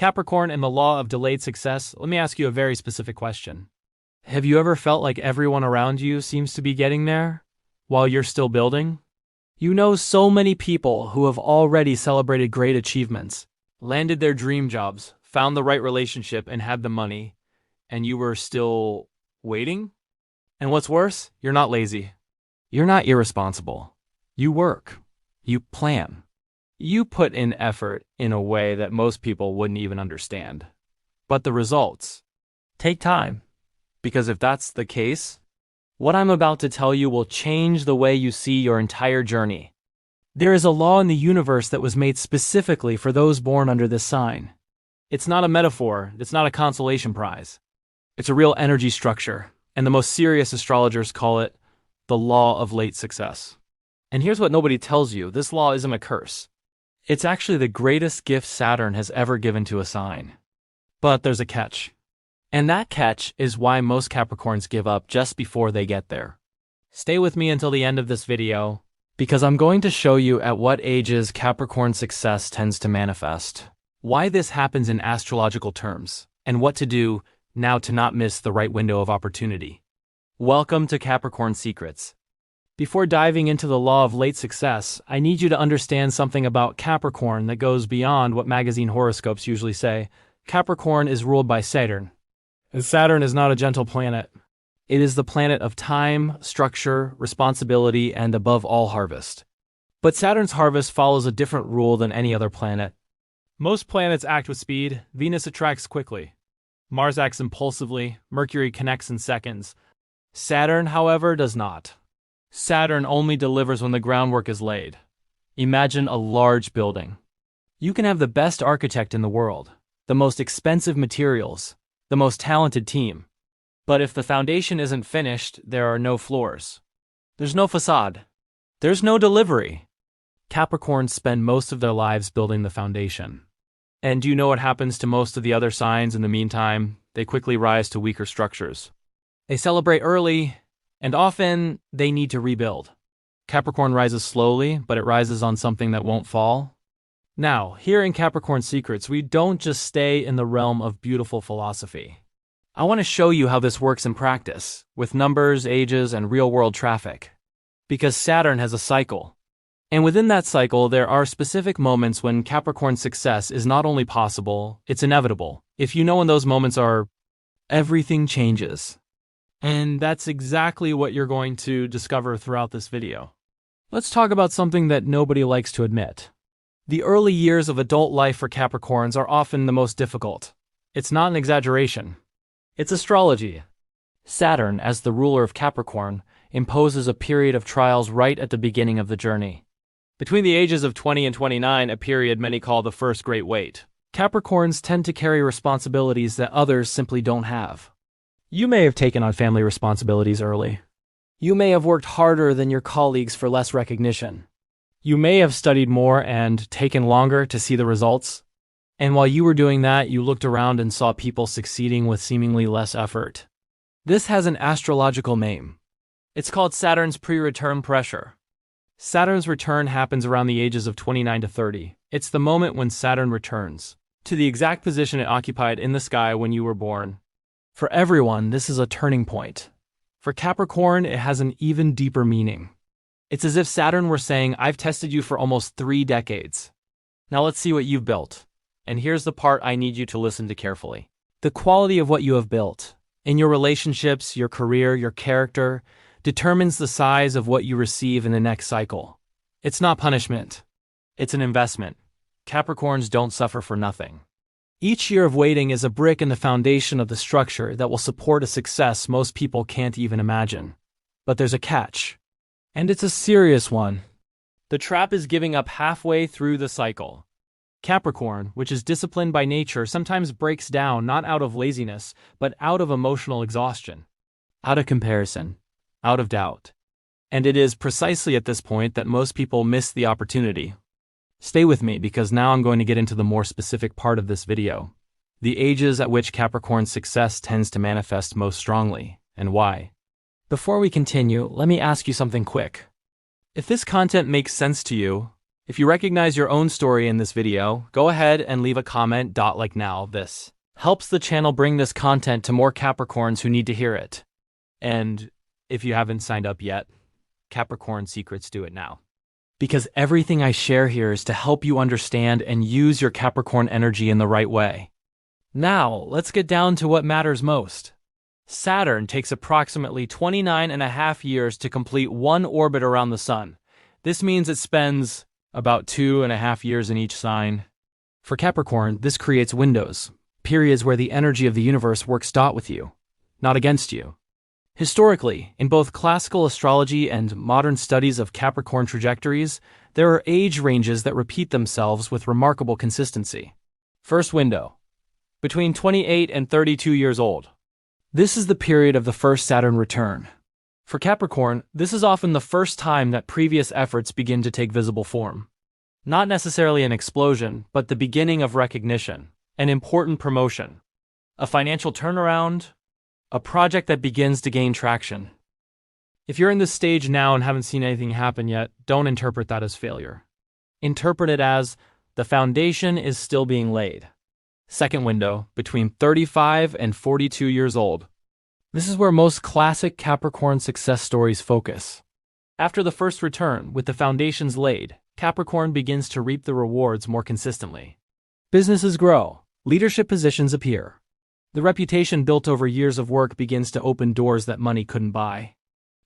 Capricorn and the law of delayed success, let me ask you a very specific question. Have you ever felt like everyone around you seems to be getting there while you're still building? You know so many people who have already celebrated great achievements, landed their dream jobs, found the right relationship, and had the money, and you were still waiting? And what's worse, you're not lazy. You're not irresponsible. You work. You plan. You put in effort in a way that most people wouldn't even understand. But the results take time. Because if that's the case, what I'm about to tell you will change the way you see your entire journey. There is a law in the universe that was made specifically for those born under this sign. It's not a metaphor. It's not a consolation prize. It's a real energy structure, and the most serious astrologers call it the law of late success. And here's what nobody tells you. This law isn't a curse. It's actually the greatest gift Saturn has ever given to a sign. But there's a catch. And that catch is why most Capricorns give up just before they get there. Stay with me until the end of this video, because I'm going to show you at what ages Capricorn success tends to manifest, why this happens in astrological terms, and what to do now to not miss the right window of opportunity. Welcome to Capricorn Secrets. Before diving into the law of late success, I need you to understand something about Capricorn that goes beyond what magazine horoscopes usually say. Capricorn is ruled by Saturn. And Saturn is not a gentle planet. It is the planet of time, structure, responsibility, and above all, harvest. But Saturn's harvest follows a different rule than any other planet. Most planets act with speed. Venus attracts quickly. Mars acts impulsively. Mercury connects in seconds. Saturn, however, does not. Saturn only delivers when the groundwork is laid. Imagine a large building. You can have the best architect in the world, the most expensive materials, the most talented team. But if the foundation isn't finished, there are no floors. There's no facade. There's no delivery. Capricorns spend most of their lives building the foundation. And do you know what happens to most of the other signs in the meantime? They quickly rise to weaker structures. They celebrate early, and often they need to rebuild. Capricorn rises slowly, but it rises on something that won't fall. Now, here in Capricorn Secrets, we don't just stay in the realm of beautiful philosophy. I want to show you how this works in practice, with numbers, ages, and real-world traffic. Because Saturn has a cycle. And within that cycle, there are specific moments when Capricorn success is not only possible, it's inevitable. If you know when those moments are, everything changes. And that's exactly what you're going to discover throughout this video. Let's talk about something that nobody likes to admit. The early years of adult life for Capricorns are often the most difficult. It's not an exaggeration. It's astrology. Saturn, as the ruler of Capricorn, imposes a period of trials right at the beginning of the journey. Between the ages of 20 and 29, a period many call the first great wait. Capricorns tend to carry responsibilities that others simply don't have. You may have taken on family responsibilities early. You may have worked harder than your colleagues for less recognition. You may have studied more and taken longer to see the results. And while you were doing that, you looked around and saw people succeeding with seemingly less effort. This has an astrological name. It's called Saturn's pre-return pressure. Saturn's return happens around the ages of 29 to 30. It's the moment when Saturn returns to the exact position it occupied in the sky when you were born. For everyone, this is a turning point. For Capricorn, it has an even deeper meaning. It's as if Saturn were saying, I've tested you for almost 3 decades. Now let's see what you've built. And here's the part I need you to listen to carefully. The quality of what you have built, in your relationships, your career, your character, determines the size of what you receive in the next cycle. It's not punishment. It's an investment. Capricorns don't suffer for nothing. Each year of waiting is a brick in the foundation of the structure that will support a success most people can't even imagine. But there's a catch. And it's a serious one. The trap is giving up halfway through the cycle. Capricorn, which is disciplined by nature, sometimes breaks down not out of laziness, but out of emotional exhaustion, out of comparison, out of doubt. And it is precisely at this point that most people miss the opportunity. Stay with me because now I'm going to get into the more specific part of this video. The ages at which Capricorn's success tends to manifest most strongly, and why. Before we continue, let me ask you something quick. If this content makes sense to you, If you recognize your own story in this video, go ahead and leave a comment. Like now, this helps the channel bring this content to more Capricorns who need to hear it. And if you haven't signed up yet, Capricorn Secrets, do it now. Because everything I share here is to help you understand and use your Capricorn energy in the right way. Now, let's get down to what matters most. Saturn takes approximately 29.5 years to complete one orbit around the Sun. This means it spends about 2.5 years in each sign. For Capricorn, this creates windows, periods where the energy of the universe works with you, not against you. Historically, in both classical astrology and modern studies of Capricorn trajectories, there are age ranges that repeat themselves with remarkable consistency. First window, between 28 and 32 years old. This is the period of the first Saturn return. For Capricorn, this is often the first time that previous efforts begin to take visible form. Not necessarily an explosion, but the beginning of recognition, an important promotion, a financial turnaround, a project that begins to gain traction. If you're in this stage now and haven't seen anything happen yet, don't interpret that as failure. Interpret it as the foundation is still being laid. Second window, between 35 and 42 years old. This is where most classic Capricorn success stories focus. After the first return, with the foundations laid, Capricorn begins to reap the rewards more consistently. Businesses grow, leadership positions appear. The reputation built over years of work begins to open doors that money couldn't buy.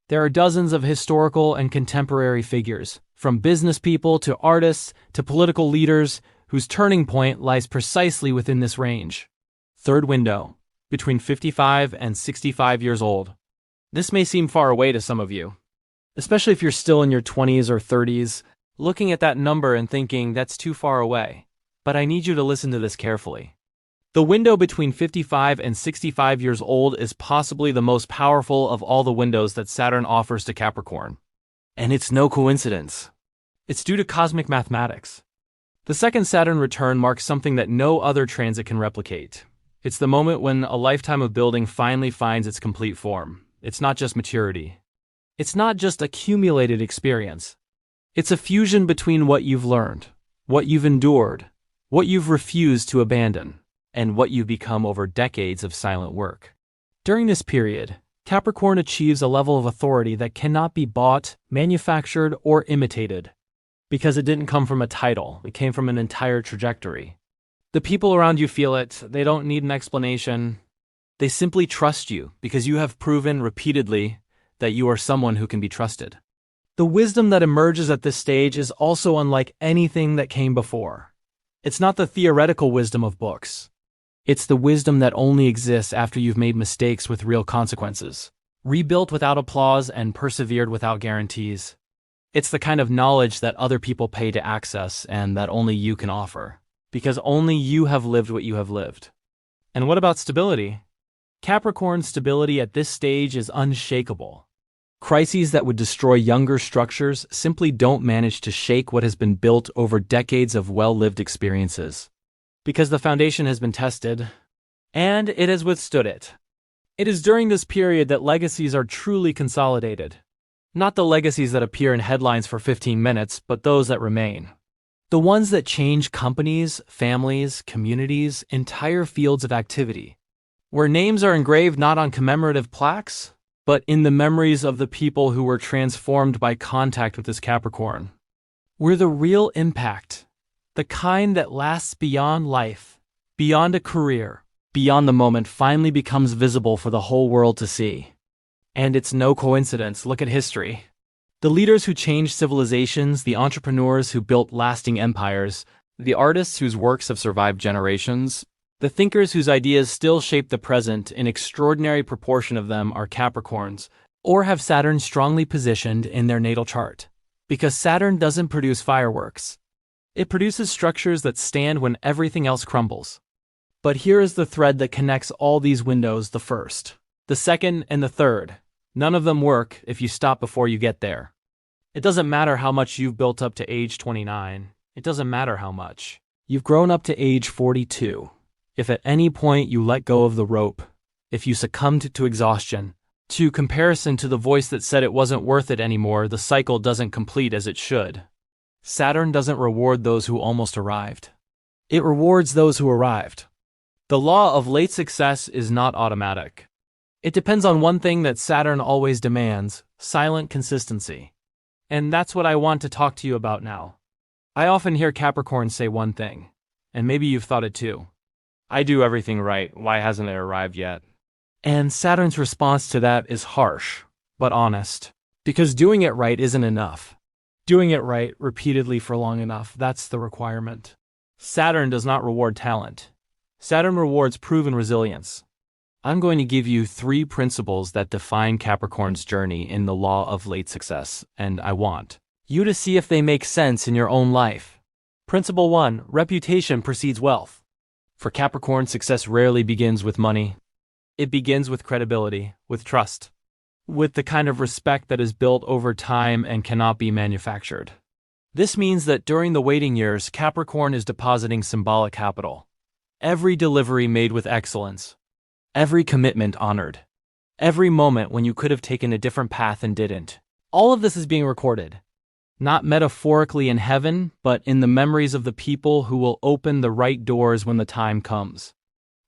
There are dozens of historical and contemporary figures, from business people to artists to political leaders, whose turning point lies precisely within this range. Third window, between 55 and 65 years old. This may seem far away to some of you, especially if you're still in your 20s or 30s, looking at that number and thinking that's too far away. But I need you to listen to this carefully. The window between 55 and 65 years old is possibly the most powerful of all the windows that Saturn offers to Capricorn. And it's no coincidence. It's due to cosmic mathematics. The second Saturn return marks something that no other transit can replicate. It's the moment when a lifetime of building finally finds its complete form. It's not just maturity. It's not just accumulated experience. It's a fusion between what you've learned, what you've endured, what you've refused to abandon, and what you've become over decades of silent work. During this period, Capricorn achieves a level of authority that cannot be bought, manufactured, or imitated. Because it didn't come from a title, it came from an entire trajectory. The people around you feel it, they don't need an explanation. They simply trust you because you have proven repeatedly that you are someone who can be trusted. The wisdom that emerges at this stage is also unlike anything that came before. It's not the theoretical wisdom of books. It's the wisdom that only exists after you've made mistakes with real consequences, rebuilt without applause, and persevered without guarantees. It's the kind of knowledge that other people pay to access and that only you can offer, because only you have lived what you have lived. And what about stability? Capricorn's stability at this stage is unshakable. Crises that would destroy younger structures simply don't manage to shake what has been built over decades of well-lived experiences. Because the foundation has been tested, and it has withstood it. It is during this period that legacies are truly consolidated. Not the legacies that appear in headlines for 15 minutes, but those that remain. The ones that change companies, families, communities, entire fields of activity. Where names are engraved not on commemorative plaques, but in the memories of the people who were transformed by contact with this Capricorn. Where the real impact, the kind that lasts beyond life, beyond a career, beyond the moment, finally becomes visible for the whole world to see. And it's no coincidence, look at history. The leaders who changed civilizations, the entrepreneurs who built lasting empires, the artists whose works have survived generations, the thinkers whose ideas still shape the present, an extraordinary proportion of them are Capricorns, or have Saturn strongly positioned in their natal chart. Because Saturn doesn't produce fireworks. It produces structures that stand when everything else crumbles. But here is the thread that connects all these windows: the first, the second, and the third. None of them work if you stop before you get there. It doesn't matter how much you've built up to age 29. It doesn't matter how much. You've grown up to age 42. If at any point you let go of the rope, if you succumbed to exhaustion, to comparison to the voice that said it wasn't worth it anymore, the cycle doesn't complete as it should. Saturn doesn't reward those who almost arrived. It rewards those who arrived. The law of late success is not automatic. It depends on one thing that Saturn always demands: silent consistency. And that's what I want to talk to you about now. I often hear Capricorn say one thing, and maybe you've thought it too. I do everything right, why hasn't it arrived yet? And Saturn's response to that is harsh, but honest. Because doing it right isn't enough. Doing it right repeatedly for long enough, that's the requirement. Saturn does not reward talent. Saturn rewards proven resilience. I'm going to give you 3 principles that define Capricorn's journey in the law of late success, and I want you to see if they make sense in your own life. Principle 1: reputation precedes wealth. For Capricorn, success rarely begins with money. It begins with credibility, with trust, with the kind of respect that is built over time and cannot be manufactured. This means that during the waiting years, Capricorn is depositing symbolic capital. Every delivery made with excellence. Every commitment honored. Every moment when you could have taken a different path and didn't. All of this is being recorded. Not metaphorically in heaven, but in the memories of the people who will open the right doors when the time comes.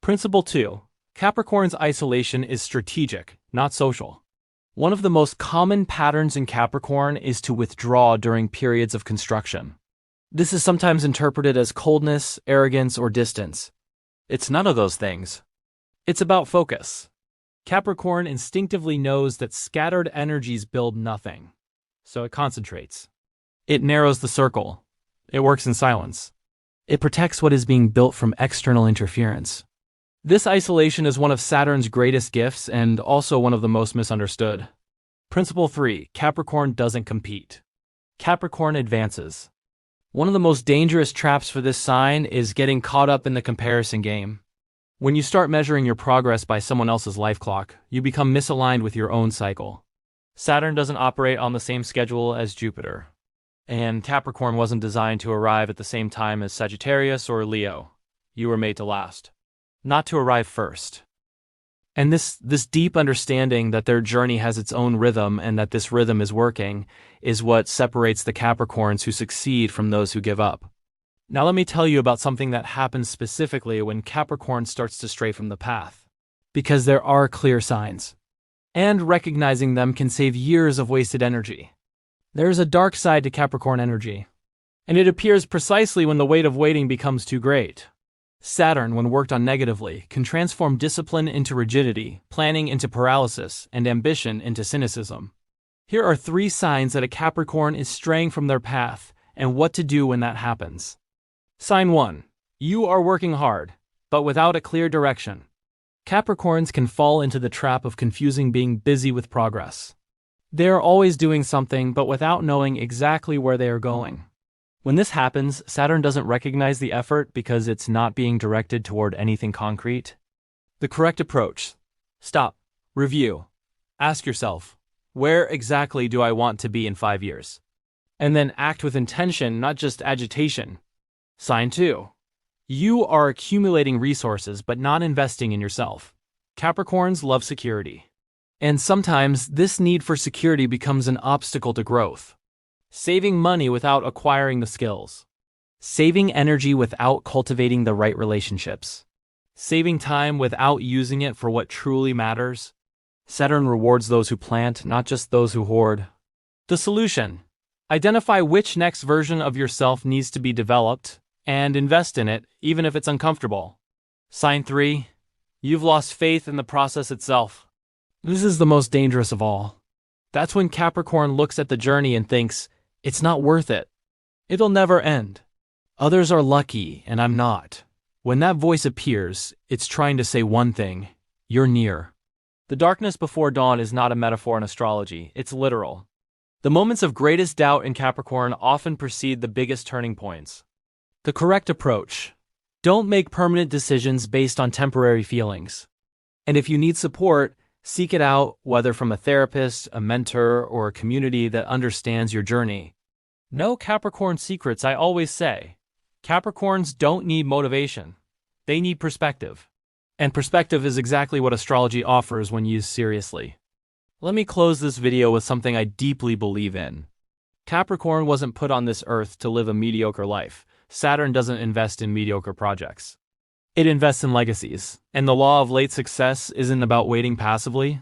Principle 2: Capricorn's isolation is strategic, not social. One of the most common patterns in Capricorn is to withdraw during periods of construction. This is sometimes interpreted as coldness, arrogance, or distance. It's none of those things. It's about focus. Capricorn instinctively knows that scattered energies build nothing, so it concentrates. It narrows the circle. It works in silence. It protects what is being built from external interference. This isolation is one of Saturn's greatest gifts and also one of the most misunderstood. Principle 3: Capricorn doesn't compete. Capricorn advances. One of the most dangerous traps for this sign is getting caught up in the comparison game. When you start measuring your progress by someone else's life clock, you become misaligned with your own cycle. Saturn doesn't operate on the same schedule as Jupiter. And Capricorn wasn't designed to arrive at the same time as Sagittarius or Leo. You were made to last, not to arrive first. And this deep understanding that their journey has its own rhythm and that this rhythm is working is what separates the Capricorns who succeed from those who give up. Now let me tell you about something that happens specifically when Capricorn starts to stray from the path. Because there are clear signs. And recognizing them can save years of wasted energy. There is a dark side to Capricorn energy. And it appears precisely when the weight of waiting becomes too great. Saturn, when worked on negatively, can transform discipline into rigidity, planning into paralysis, and ambition into cynicism. Here are 3 signs that a Capricorn is straying from their path, and what to do when that happens. Sign 1: you are working hard, but without a clear direction. Capricorns can fall into the trap of confusing being busy with progress. They are always doing something, but without knowing exactly where they are going. When this happens, Saturn doesn't recognize the effort because it's not being directed toward anything concrete. The correct approach: stop, review, ask yourself, where exactly do I want to be in 5 years? And then act with intention, not just agitation. Sign 2: you are accumulating resources but not investing in yourself. Capricorns love security. And sometimes this need for security becomes an obstacle to growth. Saving money without acquiring the skills. Saving energy without cultivating the right relationships. Saving time without using it for what truly matters. Saturn rewards those who plant, not just those who hoard. The solution: identify which next version of yourself needs to be developed, and invest in it, even if it's uncomfortable. Sign 3: you've lost faith in the process itself. This is the most dangerous of all. That's when Capricorn looks at the journey and thinks, it's not worth it. It'll never end. Others are lucky, and I'm not. When that voice appears, it's trying to say one thing: you're near. The darkness before dawn is not a metaphor in astrology, it's literal. The moments of greatest doubt in Capricorn often precede the biggest turning points. The correct approach: don't make permanent decisions based on temporary feelings. And if you need support, seek it out, whether from a therapist, a mentor, or a community that understands your journey. No Capricorn secrets, I always say. Capricorns don't need motivation. They need perspective. And perspective is exactly what astrology offers when used seriously. Let me close this video with something I deeply believe in. Capricorn wasn't put on this earth to live a mediocre life. Saturn doesn't invest in mediocre projects. It invests in legacies, and the law of late success isn't about waiting passively.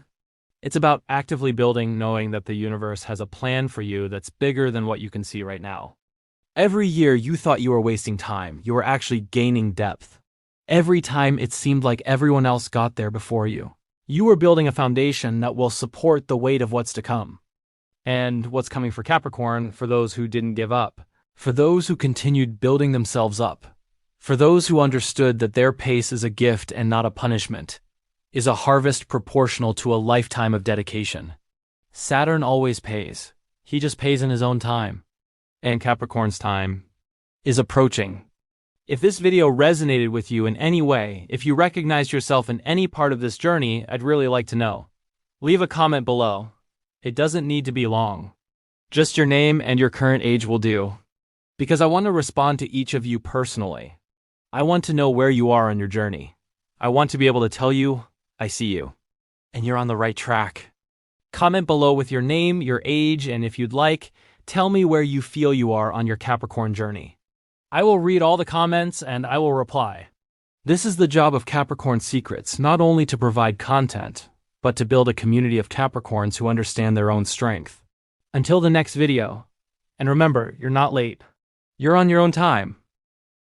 It's about actively building, knowing that the universe has a plan for you that's bigger than what you can see right now. Every year you thought you were wasting time, you were actually gaining depth. Every time it seemed like everyone else got there before you, you were building a foundation that will support the weight of what's to come. And what's coming for Capricorn, for those who didn't give up, for those who continued building themselves up, for those who understood that their pace is a gift and not a punishment, is a harvest proportional to a lifetime of dedication. Saturn always pays. He just pays in his own time. And Capricorn's time is approaching. If this video resonated with you in any way, if you recognize yourself in any part of this journey, I'd really like to know. Leave a comment below. It doesn't need to be long. Just your name and your current age will do. Because I want to respond to each of you personally. I want to know where you are on your journey. I want to be able to tell you, I see you. And you're on the right track. Comment below with your name, your age, and if you'd like, tell me where you feel you are on your Capricorn journey. I will read all the comments and I will reply. This is the job of Capricorn Secrets, not only to provide content, but to build a community of Capricorns who understand their own strength. Until the next video, and remember, you're not late. You're on your own time.